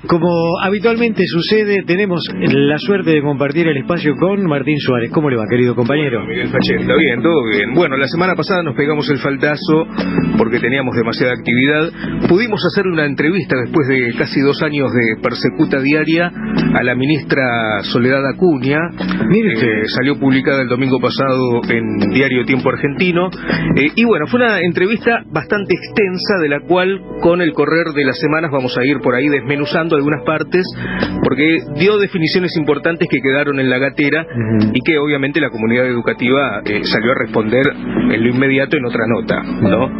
Como habitualmente sucede, tenemos la suerte de compartir el espacio con Martín Suárez. ¿Cómo le va, querido compañero? Bueno, Miguel Facheta, bien, todo bien. Bueno, la semana pasada nos pegamos el faltazo porque teníamos demasiada actividad. Pudimos hacer una entrevista después de casi 2 años de persecuta diaria a la ministra Soledad Acuña. Salió publicada el domingo pasado en Diario Tiempo Argentino. Y bueno, fue una entrevista bastante extensa, de la cual con el correr de las semanas vamos a ir por ahí desmenuzando algunas partes, porque dio definiciones importantes que quedaron en la gatera y que obviamente la comunidad educativa salió a responder en lo inmediato en otra nota, ¿no?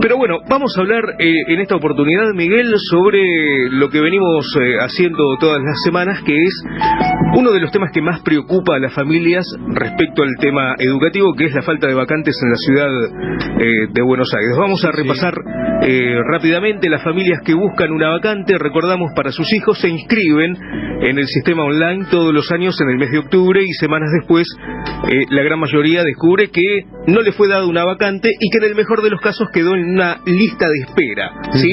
Pero bueno, vamos a hablar en esta oportunidad, Miguel, sobre lo que venimos haciendo todas las semanas, que es uno de los temas que más preocupa a las familias respecto al tema educativo, que es la falta de vacantes en la ciudad de Buenos Aires. Vamos a repasar rápidamente las familias que buscan una vacante. Recordamos, para sus hijos se inscriben en el sistema online todos los años en el mes de octubre, y semanas después la gran mayoría descubre que no le fue dada una vacante y que en el mejor de los casos quedó en una lista de espera, ¿sí?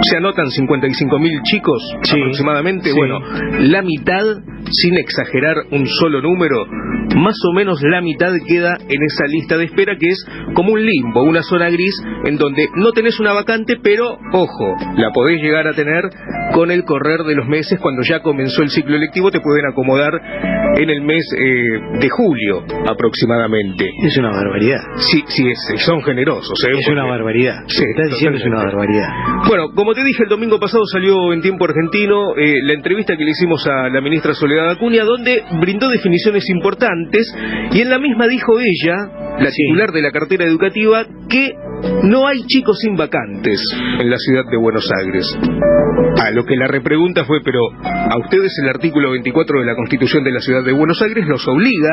Se anotan 55.000 chicos aproximadamente. Bueno, la mitad, sin exagerar un solo número, más o menos la mitad queda en esa lista de espera, que es como un limbo, una zona gris en donde no tenés una vacante, pero ojo, la podés llegar a tener con el correr de los meses. Cuando ya comenzó el ciclo lectivo te pueden acomodar en el mes de julio aproximadamente. Es una barbaridad. Sí, son generosos. Es una barbaridad. Sí, estás diciendo es una barbaridad. Bueno, como te dije, el domingo pasado salió en Tiempo Argentino la entrevista que le hicimos a la ministra Soledad Acuña, donde brindó definiciones importantes, y en la misma dijo ella, la titular de la cartera educativa, que no hay chicos sin vacantes en la ciudad de Buenos Aires. A lo que la repregunta fue: pero a ustedes el artículo 24 de la Constitución de la ciudad de Buenos Aires los obliga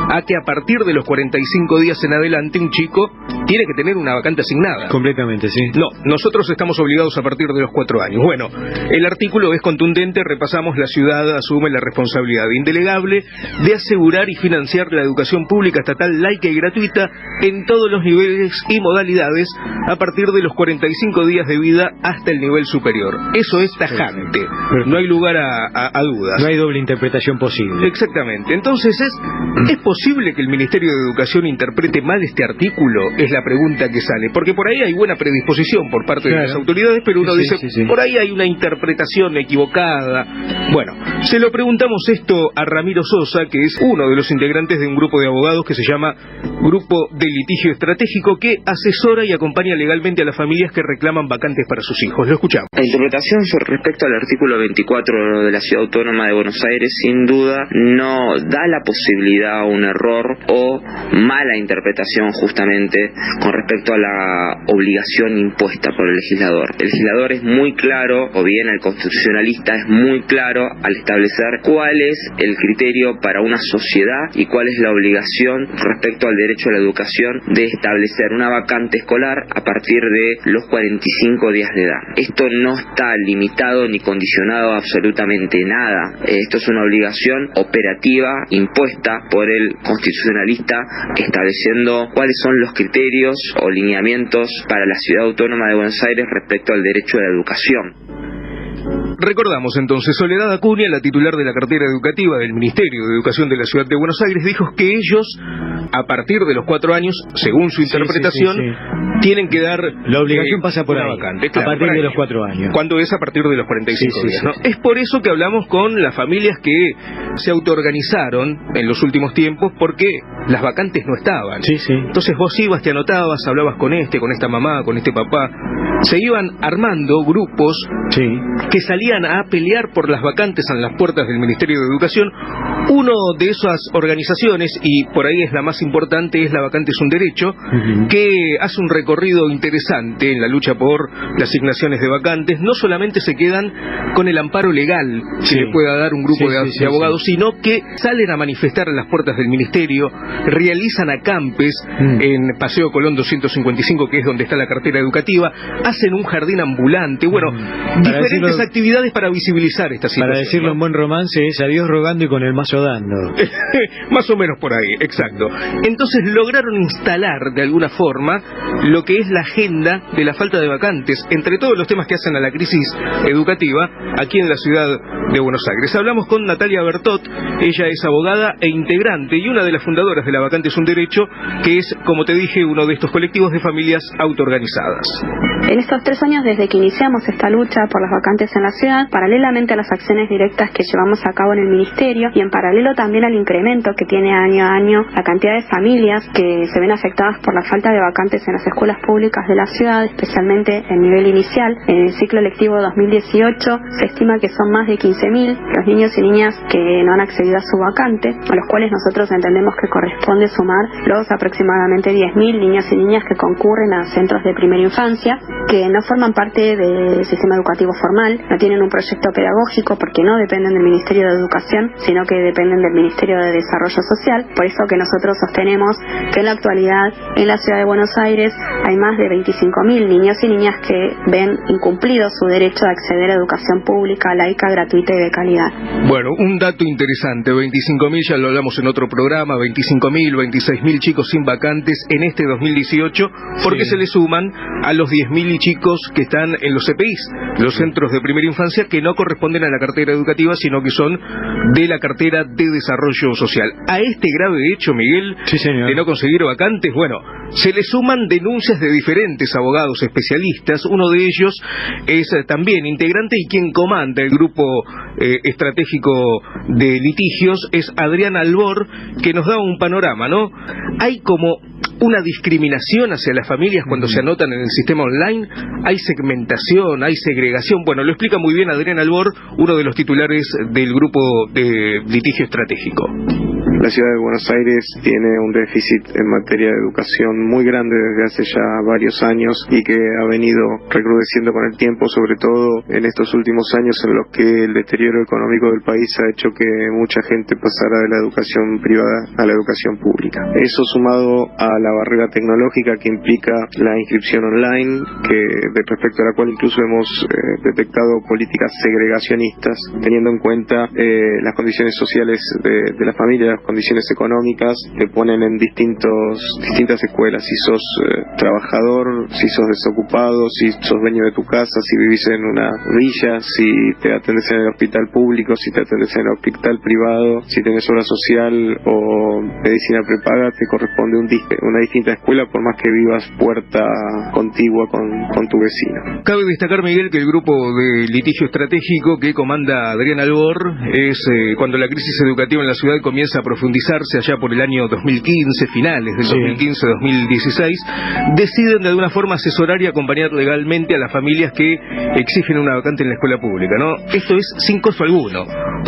a que a partir de los 45 días en adelante un chico tiene que tener una vacante asignada. Completamente, sí. No, nosotros estamos obligados a partir de los 4 años. Bueno, el artículo es contundente. Repasamos: la ciudad asume la responsabilidad indelegable de asegurar y financiar la educación pública estatal, laica y gratuita en todos los niveles y modalidades a partir de los 45 días de vida hasta el nivel superior. Eso es tajante, no hay lugar a dudas. No hay doble interpretación posible. Exactamente. Entonces, ¿es posible que el Ministerio de Educación interprete mal este artículo? Es la pregunta que sale, porque por ahí hay buena predisposición por parte de las autoridades, pero uno dice, por ahí hay una interpretación equivocada. Bueno, se lo preguntamos esto a Ramiro Sosa, que es uno de los integrantes de un grupo de abogados que se llama Grupo de Litigio Estratégico, que asesora y acompaña legalmente a las familias que reclaman vacantes para sus hijos. Lo escuchamos. La interpretación respecto al artículo 24 de la Ciudad Autónoma de Buenos Aires, sin duda, no da la posibilidad a un error o mala interpretación justamente con respecto a la obligación impuesta por el legislador. El legislador es muy claro, o bien el constitucionalista es muy claro al establecer cuál es el criterio para una sociedad y cuál es la obligación respecto al derecho a la educación de establecer una vacante escolar a partir de los 45 días de edad. Esto no está limitado ni condicionado a absolutamente nada. Esto es una obligación operativa impuesta por el constitucionalista, estableciendo cuáles son los criterios o lineamientos para la Ciudad Autónoma de Buenos Aires respecto al derecho a la educación. Recordamos entonces, Soledad Acuña, la titular de la cartera educativa del Ministerio de Educación de la Ciudad de Buenos Aires, dijo que ellos, a partir de los 4 años, según su interpretación, tienen que dar... La obligación pasa por ahí, vacante, claro, a partir de los 4 años. Cuando es a partir de los 45 días, ¿no? Es por eso que hablamos con las familias que se autoorganizaron en los últimos tiempos, porque las vacantes no estaban. Entonces vos ibas, te anotabas, hablabas con esta mamá, con este papá. Se iban armando grupos que salían a pelear por las vacantes en las puertas del Ministerio de Educación. Uno de esas organizaciones, y por ahí es la más importante, es La Vacante es un Derecho, que hace un recorrido interesante en la lucha por las asignaciones de vacantes. No solamente se quedan con el amparo legal que le pueda dar un grupo de abogados, sino que salen a manifestar en las puertas del Ministerio, realizan acampes en Paseo Colón 255, que es donde está la cartera educativa, hacen un jardín ambulante, diferentes actividades para visibilizar esta situación. Para decirlo en buen romance, es a Dios rogando y con el mazo rodando. Más o menos por ahí, exacto. Entonces lograron instalar de alguna forma lo que es la agenda de la falta de vacantes, entre todos los temas que hacen a la crisis educativa aquí en la ciudad de Buenos Aires. Hablamos con Natalia Bertot, ella es abogada e integrante y una de las fundadoras de La Vacante es un Derecho, que es, como te dije, uno de estos colectivos de familias autoorganizadas. En estos 3 años desde que iniciamos esta lucha por las vacantes en la ciudad, paralelamente a las acciones directas que llevamos a cabo en el Ministerio y en paralelo también al incremento que tiene año a año la cantidad de familias que se ven afectadas por la falta de vacantes en las escuelas públicas de la ciudad, especialmente en nivel inicial. En el ciclo lectivo 2018 se estima que son más de 15.000 los niños y niñas que no han accedido a su vacante, a los cuales nosotros entendemos que corresponde sumar los aproximadamente 10.000 niños y niñas que concurren a centros de primera infancia, que no forman parte del sistema educativo formal, no tienen un proyecto pedagógico porque no dependen del Ministerio de Educación, sino que dependen del Ministerio de Desarrollo Social. Por eso que nosotros sostenemos que en la actualidad en la ciudad de Buenos Aires hay más de 25.000 niños y niñas que ven incumplido su derecho a acceder a educación pública, laica, gratuita y de calidad. Bueno, un dato interesante, 25.000, ya lo hablamos en otro programa, 25.000, 26.000 chicos sin vacantes en este 2018, porque se le suman a los 10.000 chicos que están en los CPIs, los centros de primera infancia, que no corresponden a la cartera educativa, sino que son de la cartera de desarrollo social. A este grave hecho, Miguel, de no conseguir vacantes, bueno, se le suman denuncias de diferentes abogados especialistas. Uno de ellos es también integrante y quien comanda el grupo estratégico de litigios, es Adrián Albor, que nos da un panorama, ¿no? Hay como una discriminación hacia las familias cuando se anotan en el sistema online, hay segmentación, hay segregación. Bueno, lo explica muy bien Adrián Albor, uno de los titulares del grupo de litigio estratégico. La ciudad de Buenos Aires tiene un déficit en materia de educación muy grande desde hace ya varios años y que ha venido recrudeciendo con el tiempo, sobre todo en estos últimos años en los que el deterioro económico del país ha hecho que mucha gente pasara de la educación privada a la educación pública. Eso sumado a la barrera tecnológica que implica la inscripción online, respecto a la cual incluso hemos detectado políticas segregacionistas, teniendo en cuenta las condiciones sociales de la familia, las condiciones económicas, te ponen en distintas escuelas, si sos trabajador, si sos desocupado, si sos dueño de tu casa, si vivís en una villa, si te atendes en el hospital público, si te atendes en el hospital privado, si tenés obra social o medicina prepaga, te corresponde una distinta escuela por más que vivas puerta contigua con tu vecino. Cabe destacar, Miguel, que el grupo de litigio estratégico que comanda Adrián Albor es cuando la crisis educativa en la ciudad comienza a profundizarse allá por el año 2015, finales del 2015-2016, deciden de alguna forma asesorar y acompañar legalmente a las familias que exigen una vacante en la escuela pública, ¿no? Esto es sin costo alguno.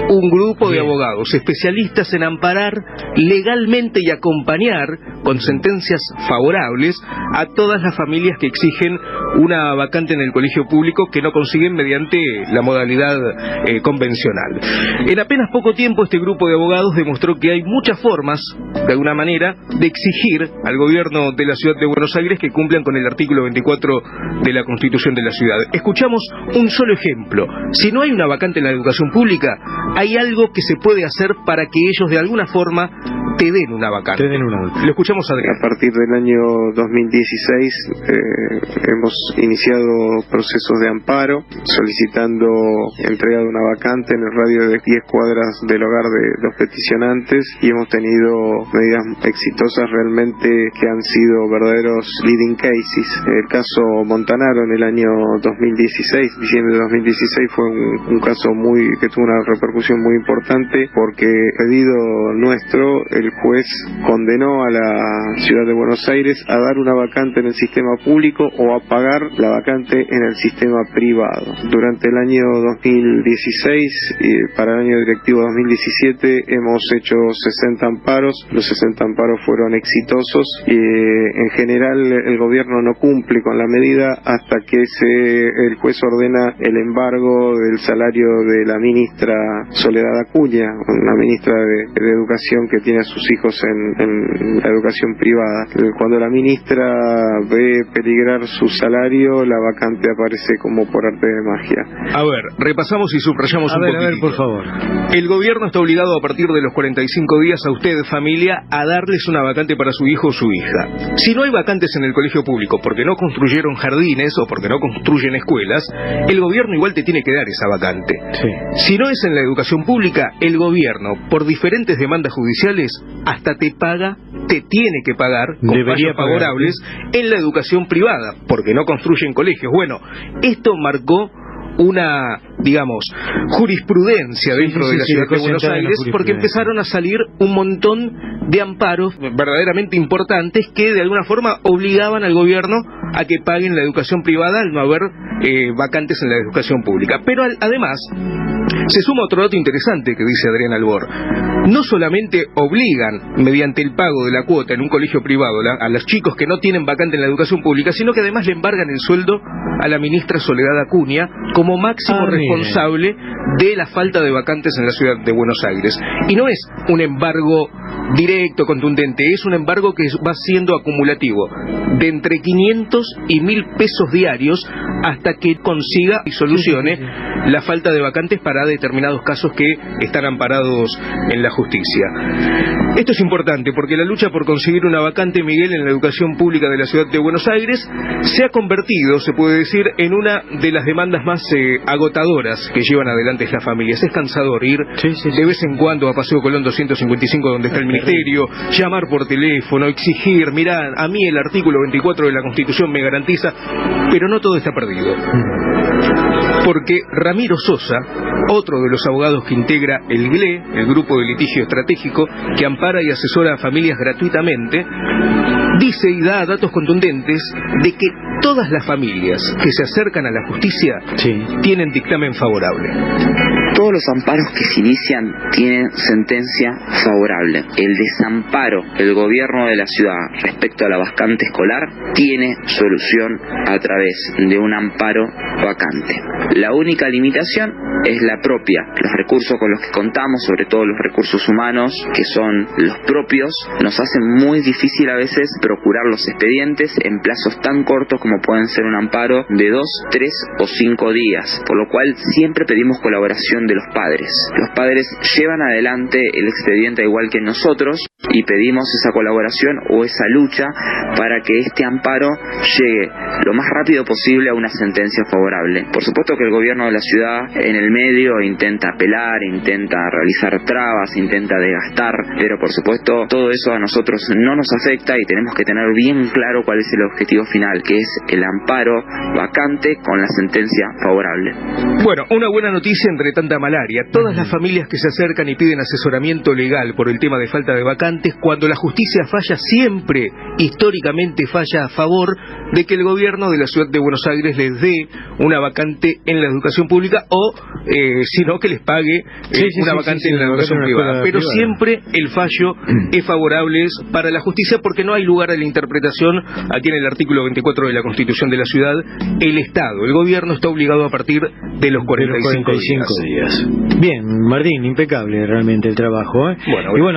Un grupo de abogados especialistas en amparar legalmente y acompañar con sentencias favorables a todas las familias que exigen una vacante en el colegio público que no consiguen mediante la modalidad convencional. En apenas poco tiempo este grupo de abogados demostró que hay muchas formas, de alguna manera, de exigir al gobierno de la ciudad de Buenos Aires que cumplan con el artículo 24 de la Constitución de la ciudad. Escuchamos un solo ejemplo. Si no hay una vacante en la educación pública, hay algo que se puede hacer para que ellos de alguna forma te den una vacante. Lo escuchamos, Adrián. A partir del año 2016 hemos iniciado procesos de amparo solicitando entrega de una vacante en el radio de 10 cuadras del hogar de los peticionantes y hemos tenido medidas exitosas realmente que han sido verdaderos leading cases. El caso Montanaro en el año 2016, diciembre de 2016, fue un caso que tuvo una repercusión muy importante porque pedido nuestro, el juez condenó a la ciudad de Buenos Aires a dar una vacante en el sistema público o a pagar la vacante en el sistema privado. Durante el año 2016 y para el año directivo 2017 hemos hecho 60 amparos, los 60 amparos fueron exitosos y en general el gobierno no cumple con la medida hasta que el juez ordena el embargo del salario de la ministra Soledad Acuña, una ministra de Educación que tiene a su sus hijos en la educación privada. Cuando la ministra ve peligrar su salario, la vacante aparece como por arte de magia. A ver, repasamos y subrayamos un poquitito. A ver, por favor. El gobierno está obligado a partir de los 45 días a usted, familia, a darles una vacante para su hijo o su hija. Si no hay vacantes en el colegio público porque no construyeron jardines o porque no construyen escuelas, el gobierno igual te tiene que dar esa vacante. Sí. Si no es en la educación pública, el gobierno, por diferentes demandas judiciales, hasta te tiene que pagar con fallos favorables en la educación privada, porque no construyen colegios. Bueno, esto marcó una, digamos, jurisprudencia dentro de la ciudad de Buenos Aires, porque empezaron a salir un montón de amparos verdaderamente importantes que de alguna forma obligaban al gobierno a que paguen la educación privada al no haber vacantes en la educación pública. Pero además se suma otro dato interesante que dice Adrián Albor. No solamente obligan mediante el pago de la cuota en un colegio privado a los chicos que no tienen vacante en la educación pública, sino que además le embargan el sueldo a la ministra Soledad Acuña como máximo responsable de la falta de vacantes en la ciudad de Buenos Aires. Y no es un embargo directo, contundente, es un embargo que va siendo acumulativo, de entre 500 y 1.000 pesos diarios hasta que consiga y solucione la falta de vacantes para determinados casos que están amparados en la justicia. Esto es importante porque la lucha por conseguir una vacante, Miguel, en la educación pública de la ciudad de Buenos Aires se ha convertido, se puede decir, en una de las demandas más agotadoras que llevan adelante las familias. Es cansador ir de vez en cuando a Paseo Colón 255, donde está el ministerio, llamar por teléfono, exigir, mirá, a mí el artículo 24 de la Constitución me garantiza, pero no todo está perdido. Porque Ramiro Sosa, otro de los abogados que integra el GLE, el Grupo de Litigio Estratégico, que ampara y asesora a familias gratuitamente, dice y da datos contundentes de que todas las familias que se acercan a la justicia tienen dictamen favorable. Todos los amparos que se inician tienen sentencia favorable. El desamparo del gobierno de la ciudad respecto a la vacante escolar tiene solución a través de un amparo vacante. La única limitación es la propia. Los recursos con los que contamos, sobre todo los recursos humanos, que son los propios, nos hacen muy difícil a veces procurar los expedientes en plazos tan cortos como pueden ser un amparo de 2, 3 o 5 días, por lo cual siempre pedimos colaboración de los padres. Los padres llevan adelante el expediente igual que nosotros y pedimos esa colaboración o esa lucha para que este amparo llegue lo más rápido posible a una sentencia favorable. Por supuesto que el gobierno de la ciudad en el medio intenta apelar, intenta realizar trabas, intenta desgastar, pero por supuesto todo eso a nosotros no nos afecta y tenemos que tener bien claro cuál es el objetivo final, que es el amparo vacante con la sentencia favorable. Bueno, una buena noticia entre tanta malaria. Todas las familias que se acercan y piden asesoramiento legal por el tema de falta de vacantes, cuando la justicia falla, siempre, históricamente falla a favor de que el gobierno de la ciudad de Buenos Aires les dé una vacante en la educación pública o, si no, que les pague una vacante en la educación privada. Pero siempre el fallo es favorable para la justicia porque no hay lugar a la interpretación. Aquí en el artículo 24 de la Constitución de la ciudad, el Estado, el gobierno está obligado a partir de los 45 días. Bien, Martín, impecable realmente el trabajo, ¿eh?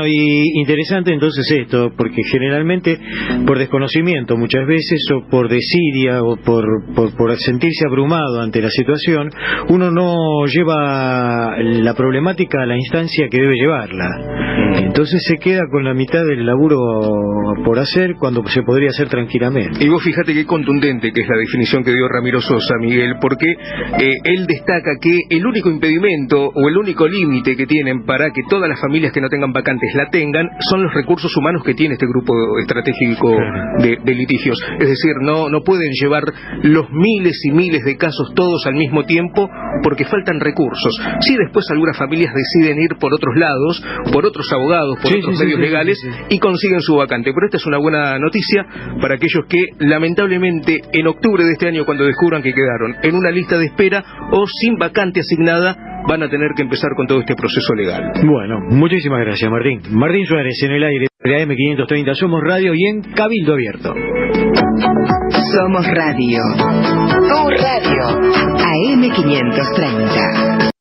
Y interesante entonces esto, porque generalmente por desconocimiento muchas veces o por desidia o por sentirse abrumado ante la situación, uno no lleva la problemática a la instancia que debe llevarla. Entonces se queda con la mitad del laburo por hacer cuando se podría hacer tranquilamente. Y vos fíjate qué contundente que es la definición que dio Ramiro Sosa, Miguel, porque él destaca que el único impedimento o el único límite que tienen para que todas las familias que no tengan vacantes la tengan son los recursos humanos que tiene este grupo estratégico de litigios. Es decir, no pueden llevar los miles y miles de casos todos al mismo tiempo porque faltan recursos. Sí, después algunas familias deciden ir por otros lados, por otros abogados, por otros medios legales y consiguen su vacante. Pero esta es una buena noticia para aquellos que lamentablemente en octubre de este año, cuando descubran que quedaron en una lista de espera o sin vacante asignada, van a tener que empezar con todo este proceso legal. Bueno, muchísimas gracias, Martín. Martín Suárez en el aire de AM530 Somos Radio y en Cabildo Abierto. Somos Radio. Tu radio. AM530.